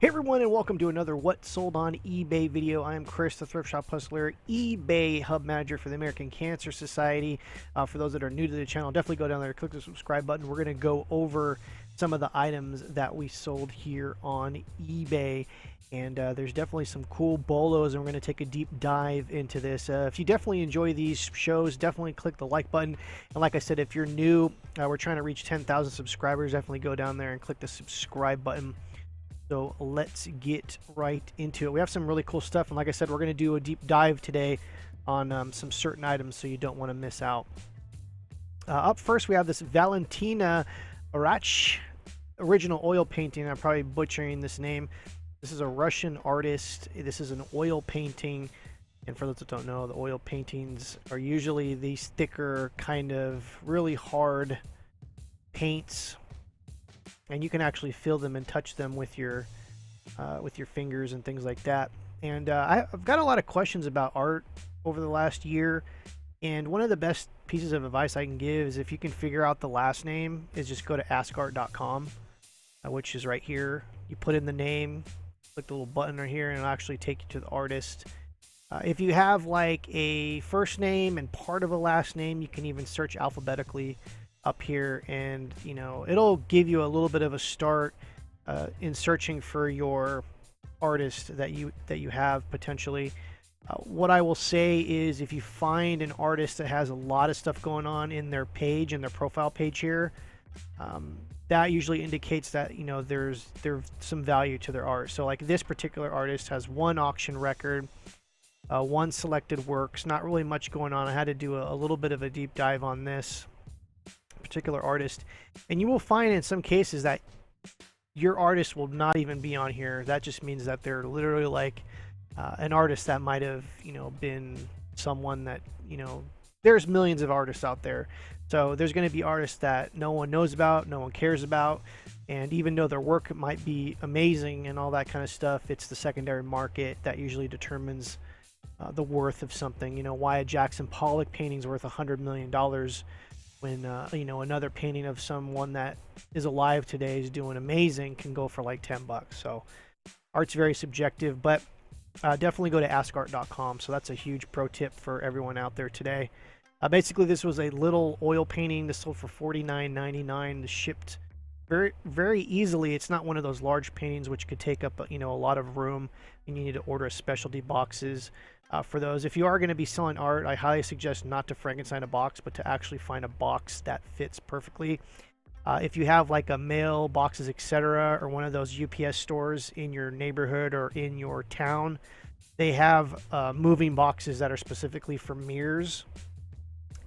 Hey everyone, and welcome to another What Sold on eBay video. I am Chris, the Thrift Shop Hustler, eBay Hub Manager for the American Cancer Society. For those that are new to the channel, definitely go down there, click the subscribe button. We're going to go over some of the items that we sold here on eBay. And there's definitely some cool bolos, and we're going to take a deep dive into this. If you definitely enjoy these shows, definitely click the like button. And like I said, if you're new, we're trying to reach 10,000 subscribers. Definitely go down there and click the subscribe button. So let's get right into it. We have some really cool stuff, and like I said, we're going to do a deep dive today on some certain items, so you don't want to miss out. Up first, we have this Valentina Arach original oil painting. I'm probably butchering this name. This is a Russian artist. This is an oil painting, and for those that don't know, the oil paintings are usually these thicker, kind of really hard paints. And you can actually feel them and touch them with your fingers and things like that. And I've got a lot of questions about art over the last year. And one of the best pieces of advice I can give is if you can figure out the last name, is just go to askart.com, which is right here. You put in the name, click the little button right here, and it'll actually take you to the artist. If you have like a first name and part of a last name, you can even search alphabetically up here, and it'll give you a little bit of a start in searching for your artist that you have potentially. What I will say is, if you find an artist that has a lot of stuff going on in their page, in their profile page here, that usually indicates that there's some value to their art. So like this particular artist has one auction record, one selected works, not really much going on. I had to do a little bit of a deep dive on this particular artist, and you will find in some cases that your artist will not even be on here. That just means that they're literally like an artist that might have been someone that there's millions of artists out there, so there's going to be artists that no one knows about, no one cares about, and even though their work might be amazing and all that kind of stuff, it's the secondary market that usually determines the worth of something. Why a Jackson Pollock painting is worth $100 million when another painting of someone that is alive today is doing amazing can go for like $10. So art's very subjective, but definitely go to askart.com. So that's a huge pro tip for everyone out there today. Basically, this was a little oil painting. This sold for $49.99. Shipped very, very easily. It's not one of those large paintings which could take up a lot of room, and you need to order specialty boxes for those. If you are going to be selling art, I highly suggest not to Frankenstein a box, but to actually find a box that fits perfectly. If you have like a mail boxes, etc., or one of those UPS stores in your neighborhood or in your town, they have moving boxes that are specifically for mirrors,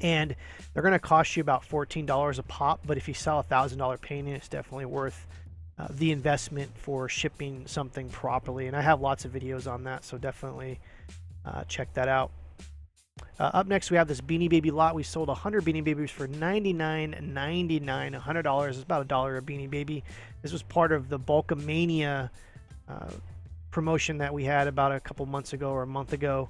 and they're going to cost you about $14 a pop. But if you sell a $1,000 painting, it's definitely worth the investment for shipping something properly. And I have lots of videos on that, so definitely check that out. Up next, we have this Beanie Baby lot. We sold 100 Beanie Babies for $99.99. $100 is about $1 a Beanie Baby. This was part of the Bulkamania promotion that we had about a couple months ago or a month ago,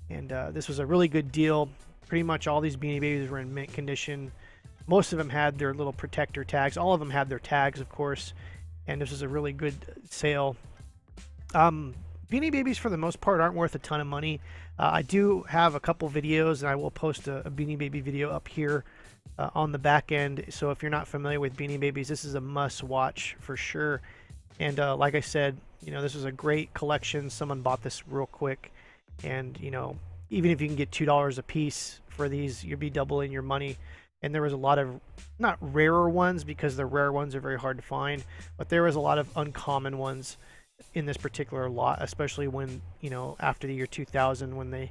and this was a really good deal. Pretty much all these Beanie Babies were in mint condition. Most of them had their little protector tags. All of them had their tags, of course, and this was a really good sale. Beanie Babies, for the most part, aren't worth a ton of money. I do have a couple videos, and I will post a Beanie Baby video up here on the back end. So if you're not familiar with Beanie Babies, this is a must-watch for sure. And like I said, this is a great collection. Someone bought this real quick, and even if you can get $2 a piece for these, you'll be doubling your money. And there was a lot of, not rarer ones, because the rare ones are very hard to find, but there was a lot of uncommon ones in this particular lot, especially when after the year 2000, when they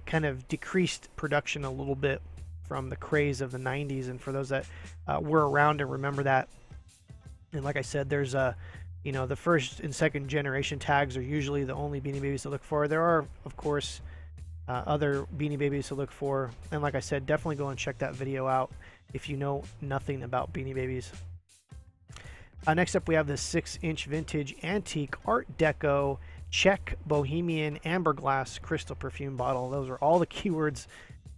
kind of decreased production a little bit from the craze of the 90s. And for those that were around and remember that, and like I said, there's the first and second generation tags are usually the only Beanie Babies to look for. There are, of course, other Beanie Babies to look for, and like I said, definitely go and check that video out if you know nothing about Beanie Babies. Next up, we have this 6-inch vintage antique Art Deco Czech Bohemian amber glass crystal perfume bottle. Those are all the keywords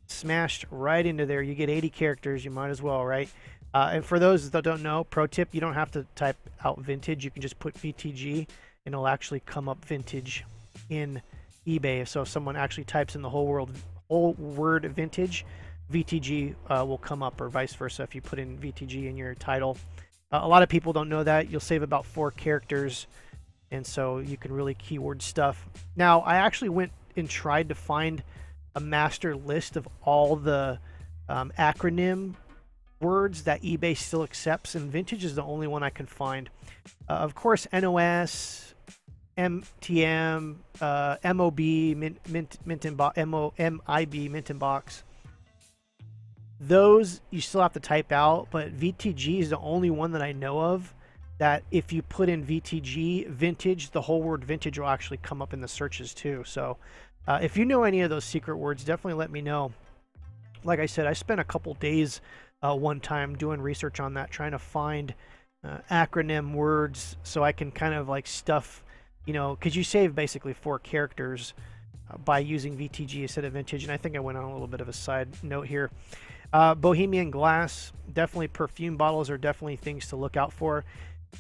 smashed right into there. You get 80 characters, you might as well, right? And for those that don't know, pro tip, you don't have to type out vintage. You can just put VTG and it'll actually come up vintage in eBay. So if someone actually types in the whole word vintage, VTG will come up, or vice versa if you put in VTG in your title. A lot of people don't know that. You'll save about 4 characters, and so you can really keyword stuff. Now, I actually went and tried to find a master list of all the acronym words that eBay still accepts, and vintage is the only one I can find. Of course, NOS, MTM, MOB, mint in box, MIB, mint in box. Those you still have to type out, but VTG is the only one that I know of that if you put in VTG, vintage, the whole word vintage will actually come up in the searches too. So if you know any of those secret words, definitely let me know. Like I said, I spent a couple days one time doing research on that, trying to find acronym words so I can kind of like stuff, because you save basically 4 characters by using VTG instead of vintage. And I think I went on a little bit of a side note here. Bohemian glass, definitely perfume bottles are definitely things to look out for.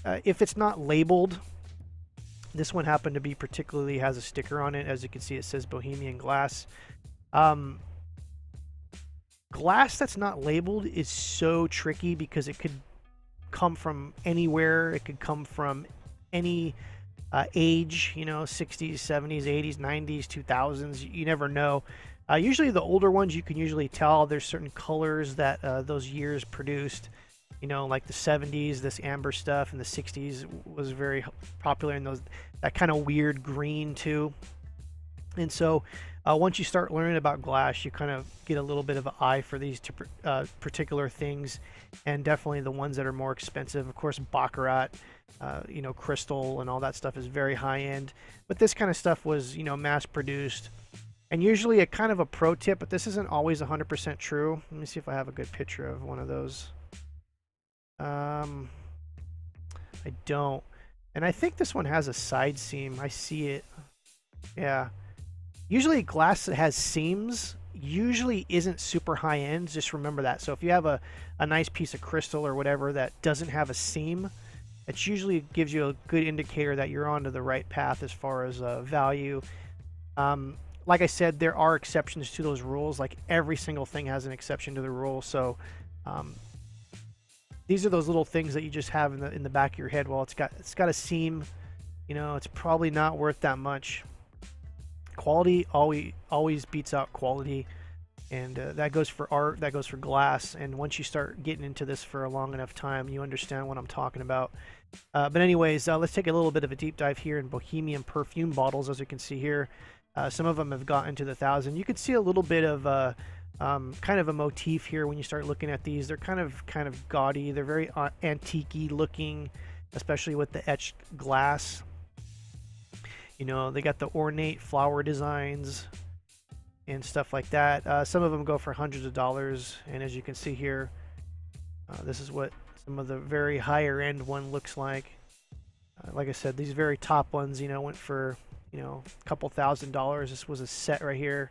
If it's not labeled, this one happened to be particularly has a sticker on it. As you can see, it says Bohemian glass. Glass that's not labeled is so tricky because it could come from anywhere. It could come from any age, 60s, 70s, 80s, 90s, 2000s. You never know. Usually the older ones you can usually tell there's certain colors that those years produced. Like the 70s, this amber stuff, and the 60s was very popular in that kind of weird green too. And so once you start learning about glass, you kind of get a little bit of an eye for these particular things, and definitely the ones that are more expensive. Of course, Baccarat, crystal and all that stuff is very high end. But this kind of stuff was, mass produced. And usually a kind of a pro tip, but this isn't always 100% true. Let me see if I have a good picture of one of those. I don't. And I think this one has a side seam. I see it. Yeah. Usually glass that has seams usually isn't super high end. Just remember that. So if you have a nice piece of crystal or whatever that doesn't have a seam, it usually gives you a good indicator that you're onto the right path as far as value. Like I said, there are exceptions to those rules. Like every single thing has an exception to the rule. So these are those little things that you just have in the back of your head. Well, it's got a seam. It's probably not worth that much. Quality always beats out quality, and that goes for art, that goes for glass. And once you start getting into this for a long enough time, you understand what I'm talking about. But anyways, let's take a little bit of a deep dive here in Bohemian perfume bottles. As you can see here, some of them have gotten to the 1,000. You can see a little bit of kind of a motif here when you start looking at these. They're kind of gaudy. They're very antique-y looking, especially with the etched glass. They got the ornate flower designs and stuff like that. Some of them go for hundreds of dollars, and as you can see here, this is what some of the very higher end one looks like. Like I said, these very top ones, went for a couple $1,000s. This was a set right here.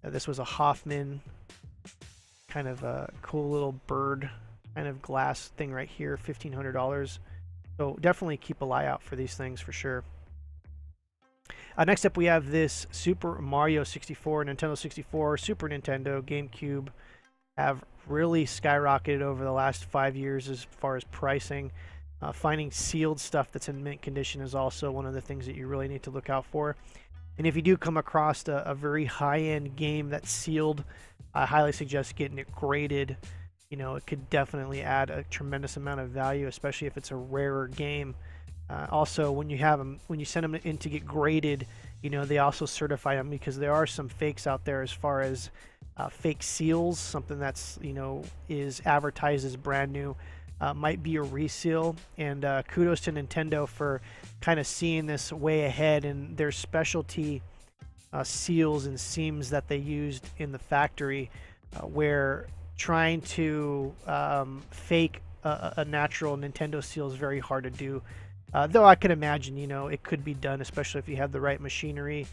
This was a Hoffman, kind of a cool little bird kind of glass thing right here, $1,500. So definitely keep an eye out for these things for sure. Next up, we have this Super Mario 64, Nintendo 64, Super Nintendo, GameCube have really skyrocketed over the last 5 years as far as pricing. Finding sealed stuff that's in mint condition is also one of the things that you really need to look out for. And if you do come across a very high-end game that's sealed, I highly suggest getting it graded. It could definitely add a tremendous amount of value, especially if it's a rarer game. Also, when you send them in to get graded, they also certify them, because there are some fakes out there as far as fake seals. Something that's is advertised as brand new might be a reseal. And kudos to Nintendo for kind of seeing this way ahead, and their specialty seals and seams that they used in the factory, where trying to fake a natural Nintendo seal is very hard to do. Though I can imagine, it could be done, especially if you have the right machinery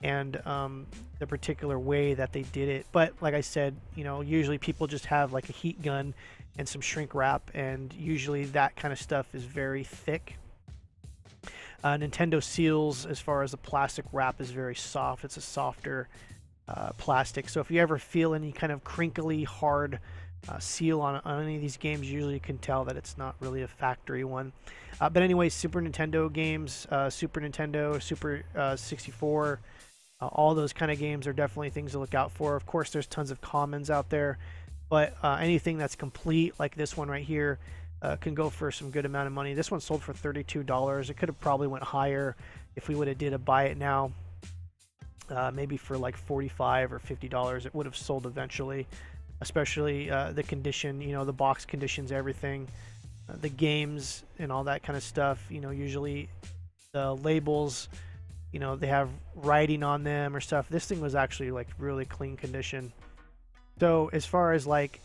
and the particular way that they did it. But like I said, usually people just have like a heat gun and some shrink wrap, and usually that kind of stuff is very thick. Nintendo seals, as far as the plastic wrap, is very soft. It's a softer plastic. So if you ever feel any kind of crinkly, hard seal on any of these games, usually you can tell that it's not really a factory one. But anyways, Super Nintendo games, Super Nintendo, Super 64, all those kind of games are definitely things to look out for. Of course, there's tons of commons out there, but anything that's complete, like this one right here, can go for some good amount of money. This one sold for $32. It could have probably went higher if we would have did a buy it now. Maybe for like $45 or $50 it would have sold eventually, especially the condition, you know, the box conditions, everything, the games and all that kind of stuff. You know, usually the labels, you know, they have writing on them or stuff. This thing was actually like really clean condition. So as far as like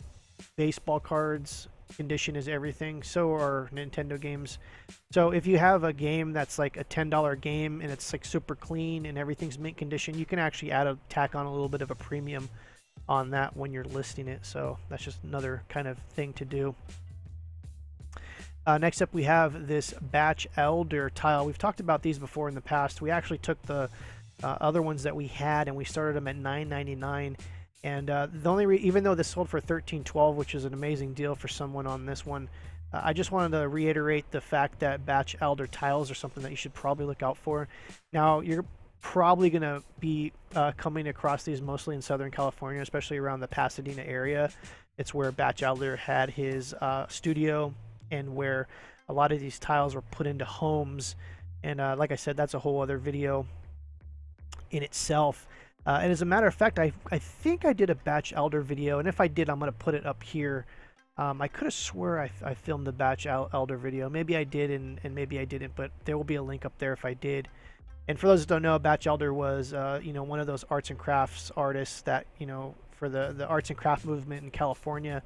baseball cards, condition is everything. So are Nintendo games. So if you have a game that's like a $10 game and it's like super clean and everything's mint condition, you can actually tack on a little bit of a premium on that when you're listing it. So that's just another kind of thing to do. Next up, we have this Batchelder tile. We've talked about these before in the past. We actually took the other ones that we had and we started them at $9.99. And the only even though this sold for $13.12, which is an amazing deal for someone on this one, I just wanted to reiterate the fact that Batchelder tiles are something that you should probably look out for. Now, you're probably going to be coming across these mostly in Southern California, especially around the Pasadena area. It's where Batchelder had his studio and where a lot of these tiles were put into homes. And like I said, that's a whole other video in itself. And as a matter of fact, I think I did a Batchelder video, and if I did, I'm going to put it up here. I could have swore I filmed the Batchelder video. Maybe I did, and maybe I didn't, but there will be a link up there if I did. And for those that don't know, Batchelder was, you know, one of those arts and crafts artists that, you know, for the arts and craft movement in California,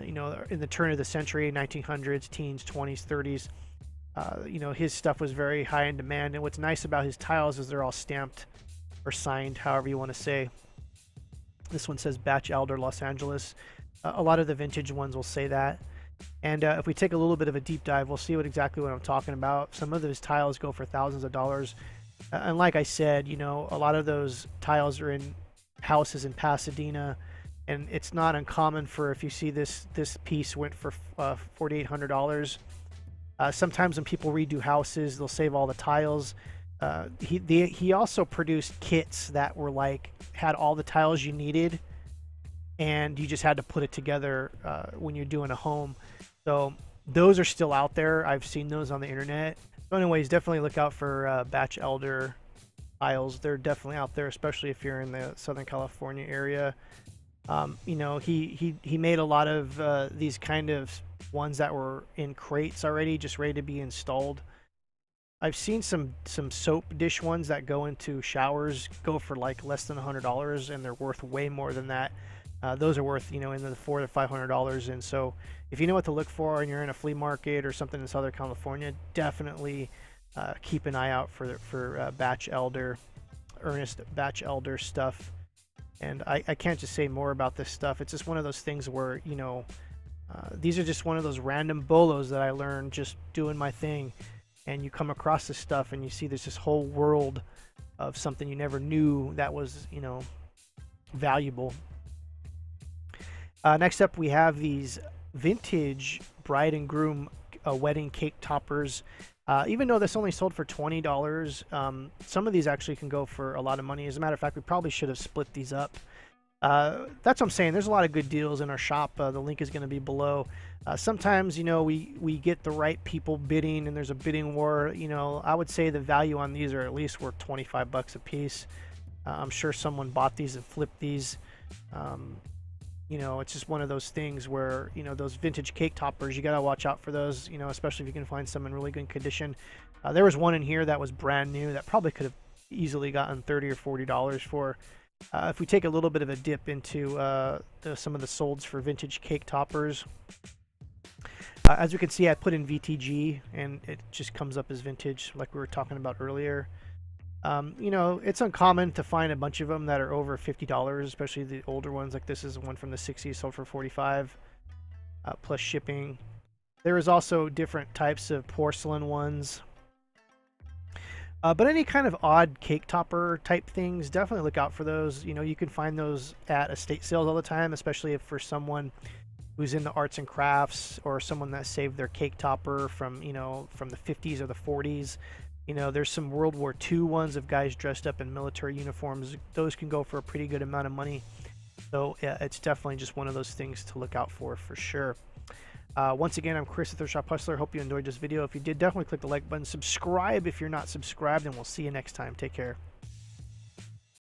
you know, in the turn of the century, 1900s, teens, 20s, 30s. You know, his stuff was very high in demand, and what's nice about his tiles is they're all stamped or signed, however you want to say. This one says Batchelder, Los Angeles. A lot of the vintage ones will say that. And if we take a little bit of a deep dive, we'll see exactly what I'm talking about. Some of those tiles go for thousands of dollars. And like I said, you know, a lot of those tiles are in houses in Pasadena. And it's not uncommon for, if you see this piece went for $4,800. Sometimes when people redo houses, they'll save all the tiles. He also produced kits that were like, had all the tiles you needed, and you just had to put it together when you're doing a home. So those are still out there. I've seen those on the internet. So anyways, definitely look out for Batchelder tiles. They're definitely out there, especially if you're in the Southern California area. You know, he made a lot of these kind of ones that were in crates already, just ready to be installed. I've seen some soap dish ones that go into showers go for like less than $100, and they're worth way more than that. Those are worth, you know, in the $400 to $500. And so if you know what to look for and you're in a flea market or something in Southern California, definitely keep an eye out for Batchelder, Ernest Batchelder stuff. And I can't just say more about this stuff. It's just one of those things where, you know, these are just one of those random bolos that I learned just doing my thing. And you come across this stuff and you see there's this whole world of something you never knew that was, you know, valuable. Next up, we have these vintage bride and groom wedding cake toppers. Even though this only sold for $20, some of these actually can go for a lot of money. As a matter of fact, we probably should have split these up. That's what I'm saying. There's a lot of good deals in our shop. The link is going to be below. Sometimes, you know, we get the right people bidding and there's a bidding war. You know, I would say the value on these are at least worth 25 bucks a piece. I'm sure someone bought these and flipped these. You know, it's just one of those things where, you know, those vintage cake toppers, you got to watch out for those, you know, especially if you can find some in really good condition. There was one in here that was brand new that probably could have easily gotten $30 or $40 for. If we take a little bit of a dip into some of the solds for vintage cake toppers, as you can see, I put in VTG and it just comes up as vintage like we were talking about earlier. You know, it's uncommon to find a bunch of them that are over $50, especially the older ones. Like this is one from the 60s, sold for $45. plus shipping. There is also different types of porcelain ones. But any kind of odd cake topper type things, definitely look out for those. You know, you can find those at estate sales all the time, especially if for someone who's into arts and crafts or someone that saved their cake topper from, you know, from the 50s or the 40s. You know, there's some World War II ones of guys dressed up in military uniforms. Those can go for a pretty good amount of money. So yeah, it's definitely just one of those things to look out for sure. Once again, I'm Chris, the Thrift Shop Hustler. Hope you enjoyed this video. If you did, definitely click the like button. Subscribe if you're not subscribed, and we'll see you next time. Take care.